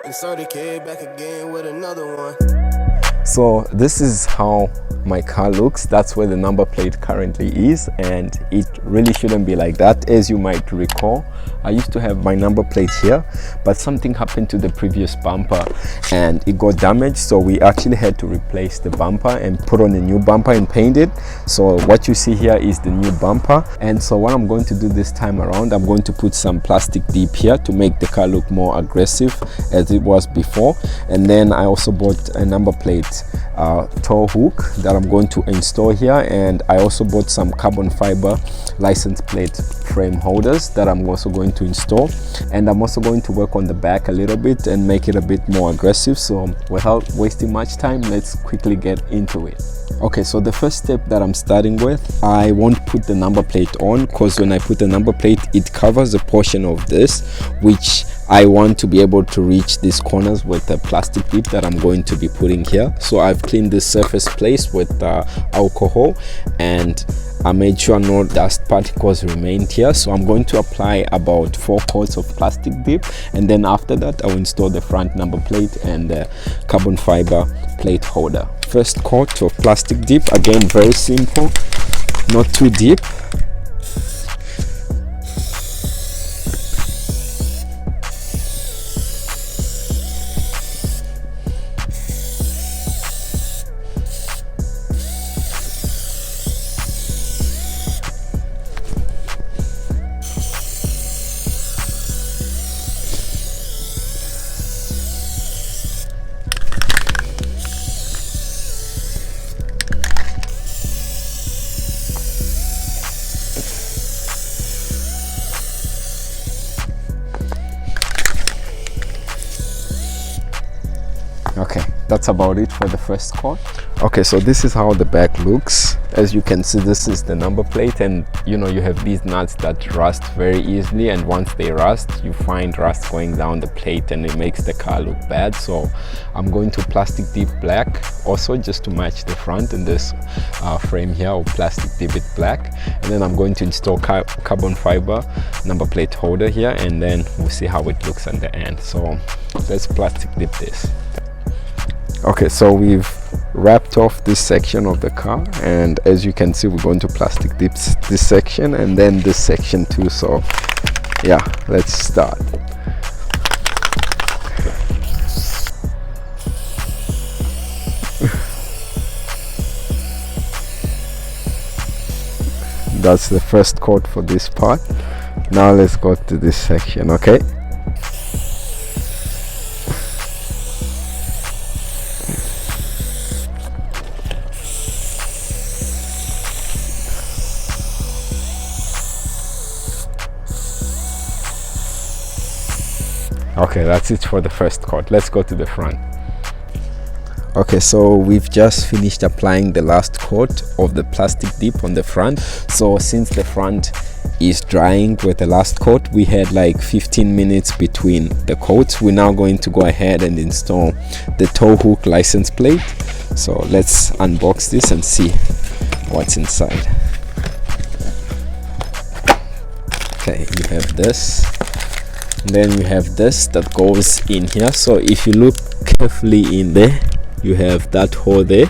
Insert a kid back again with another one. So this is how my car looks. That's where the number plate currently is, and it really shouldn't be like that. As you might recall, I used to have my number plate here, but something happened to the previous bumper and it got damaged, so we actually had to replace the bumper and put on a new bumper and paint it. So what you see here is the new bumper, and so what I'm going to do this time around, I'm going to put some plastic dip here to make the car look more aggressive as it was before. And then I also bought a number plate TowHook that I'm going to install here, and I also bought some carbon fiber license plate frame holders that I'm also going to install. And I'm also going to work on the back a little bit and make it a bit more aggressive. So without wasting much time, let's quickly get into it. Okay, so the first step that I'm starting with, I won't put the number plate on, because when I put the number plate, it covers a portion of this which I want to be able to reach these corners with the plastic dip that I'm going to be putting here. So I've cleaned this surface place with alcohol, and I made sure no dust particles remained here. So I'm going to apply about 4 coats of plastic dip, and then after that I'll install the front number plate and the carbon fiber plate holder. First coat of plastic dip, again very simple, not too deep. Okay, that's about it for the first coat. Okay, so this is how the back looks. As you can see, this is the number plate, and you know, you have these nuts that rust very easily, and once they rust, you find rust going down the plate and it makes the car look bad. So I'm going to plastic dip black also, just to match the front, and this frame here will plastic dip it black. And then I'm going to install carbon fiber number plate holder here, and then we'll see how it looks at the end. So let's plastic dip this. Okay, so we've wrapped off this section of the car, and as you can see, we're going to plastic dip this section and then this section too. So yeah, let's start. That's the first coat for this part. Now let's go to this section. Okay, okay, that's it for the first coat. Let's go to the front. Okay, so we've just finished applying the last coat of the plastic dip on the front. So since the front is drying with the last coat, we had like 15 minutes between the coats. We're now going to go ahead and install the TowHook license plate. So let's unbox this and see what's inside. Okay, you have this. Then you have this that goes in here. So if you look carefully in there, you have that hole there,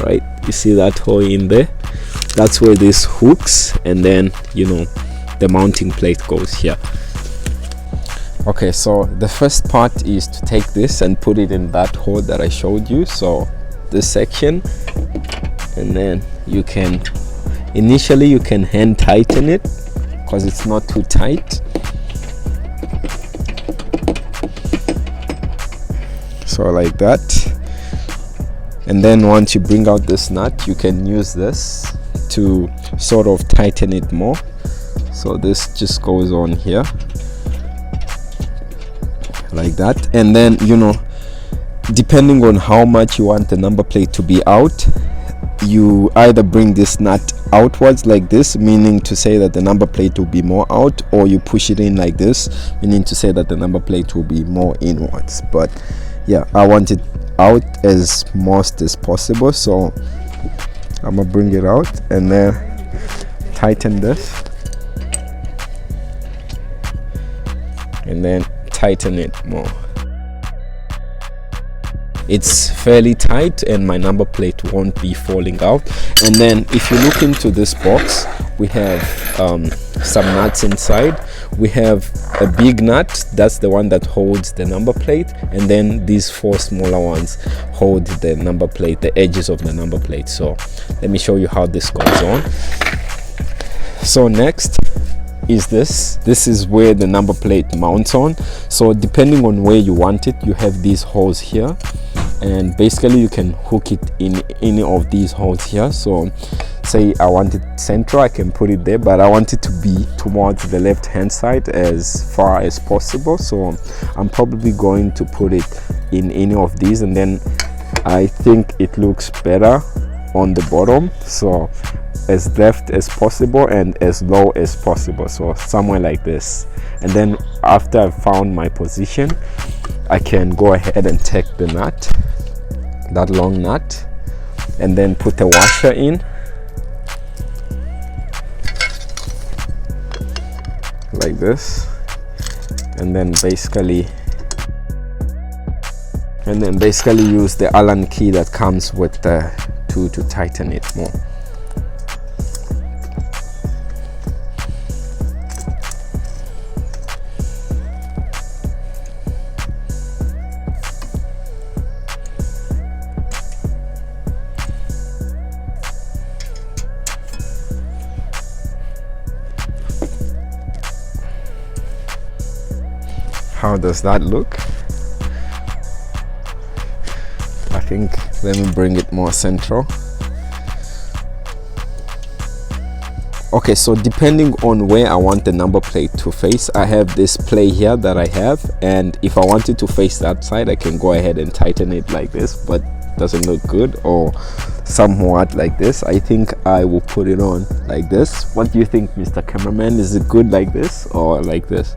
right? You see that hole in there? That's where this hooks, and then, you know, the mounting plate goes here. Okay, so the first part is to take this and put it in that hole that I showed you. So this section, and then you can initially you can hand tighten it because it's not too tight. So like that, and then once you bring out this nut, you can use this to sort of tighten it more. So this just goes on here like that, and then, you know, depending on how much you want the number plate to be out, you either bring this nut outwards like this, meaning to say that the number plate will be more out, or you push it in like this, meaning to say that the number plate will be more inwards. But yeah, I want it out as most as possible, so I'm gonna bring it out and then tighten this, and then tighten it more. It's fairly tight and my number plate won't be falling out. And then if you look into this box, we have some nuts inside. We have a big nut, that's the one that holds the number plate, and then these 4 smaller ones hold the number plate, the edges of the number plate. So let me show you how this goes on. So next is this is where the number plate mounts on. So depending on where you want it, you have these holes here, and basically you can hook it in any of these holes here. So say I want it central, I can put it there, but I want it to be towards the left hand side as far as possible. So I'm probably going to put it in any of these, and then I think it looks better on the bottom. So as left as possible and as low as possible, so somewhere like this. And then after I've found my position, I can go ahead and take the nut, that long nut, and then put the washer in like this, and then basically use the Allen key that comes with the tool to tighten it more. How does that look? I think, let me bring it more central. Okay, so depending on where I want the number plate to face, I have this play here that I have, and if I want it to face that side, I can go ahead and tighten it like this, but doesn't look good, or somewhat like this. I think I will put it on like this. What do you think, Mr. Cameraman? Is it good like this or like this?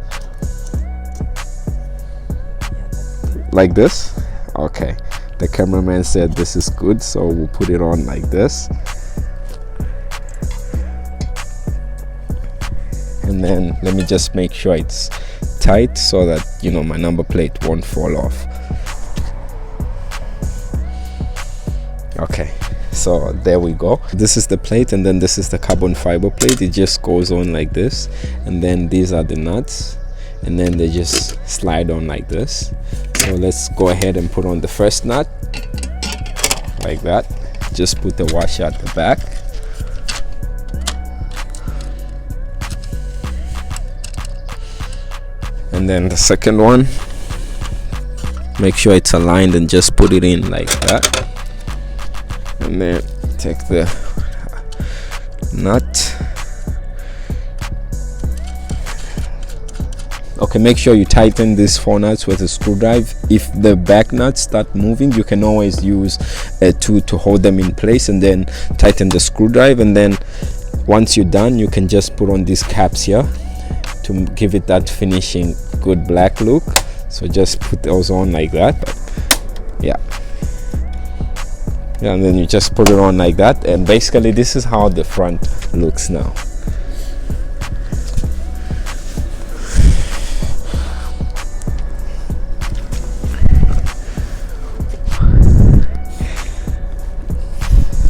Like this? Okay, the cameraman said this is good, so we'll put it on like this. And then let me just make sure it's tight so that, you know, my number plate won't fall off. Okay, so there we go. This is the plate, and then this is the carbon fiber plate. It just goes on like this, and then these are the nuts, and then they just slide on like this. So let's go ahead and put on the first nut like that. Just put the washer at the back. And then the second one, make sure it's aligned and just put it in like that. And then take the nut. Okay, make sure you tighten these 4 nuts with a screwdriver. If the back nuts start moving, you can always use a tool to hold them in place, and then tighten the screwdriver. And then once you're done, you can just put on these caps here to give it that finishing good black look. So just put those on like that. Yeah, and then you just put it on like that, and basically this is how the front looks now.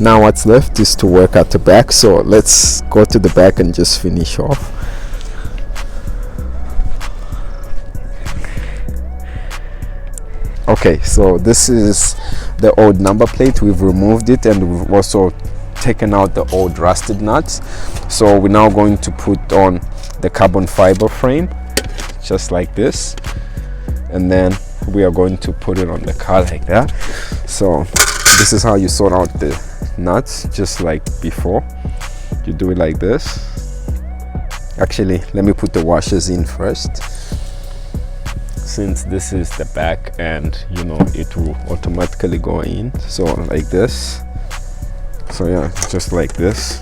Now what's left is to work at the back, so let's go to the back and just finish off. Okay, so this is the old number plate. We've removed it, and we've also taken out the old rusted nuts. So we're now going to put on the carbon fiber frame just like this, and then we are going to put it on the car like that. So this is how you sort out the nuts, just like before. You do it like this. Actually, let me put the washers in first, since this is the back, and you know it will automatically go in. So like this. So yeah, just like this.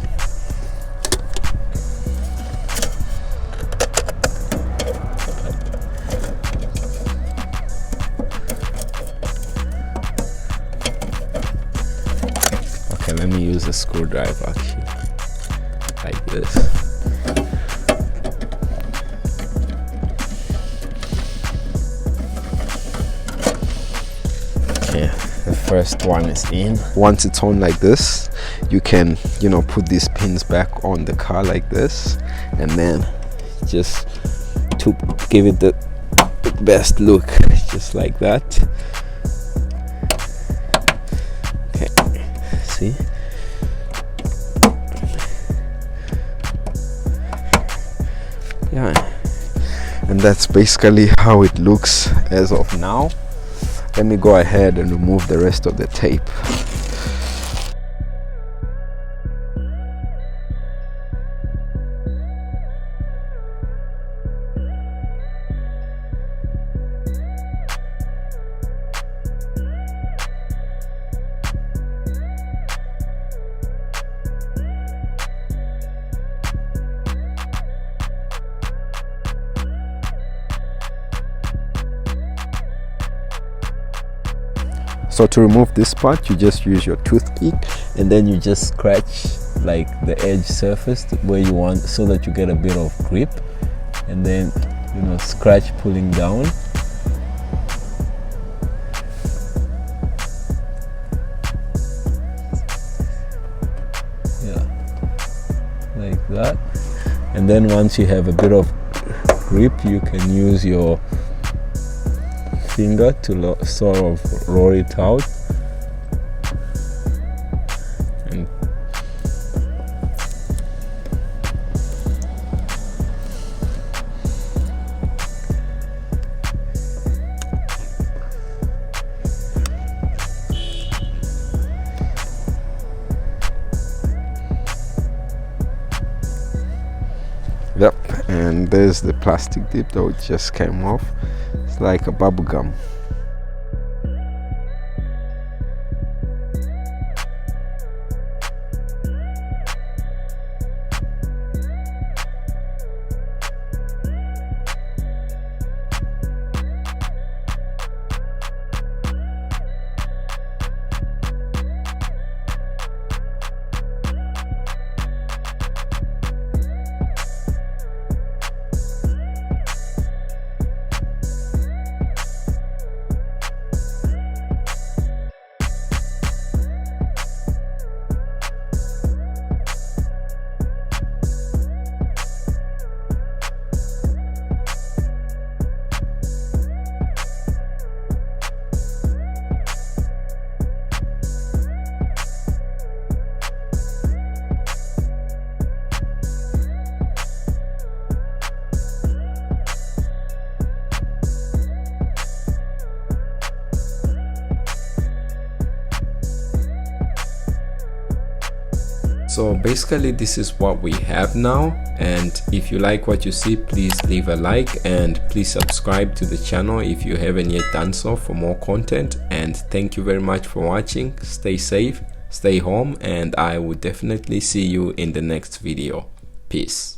Okay, let me use a screwdriver actually, like this. Okay, the first one is in. Once it's on like this, you can, you know, put these pins back on the car like this, and then just to give it the best look, just like that. Okay, see? Yeah, and that's basically how it looks as of now. Let me go ahead and remove the rest of the tape. So to remove this part, you just use your toothpick and then you just scratch like the edge surface where you want, so that you get a bit of grip, and then, you know, scratch pulling down. Yeah, like that. And then once you have a bit of grip, you can use your finger to sort of roll it out. And yep, and there's the plastic dip that just came off. It's like a bubble gum. So basically this is what we have now, and if you like what you see, please leave a like and please subscribe to the channel if you haven't yet done so for more content. And thank you very much for watching. Stay safe, stay home, and I will definitely see you in the next video. Peace.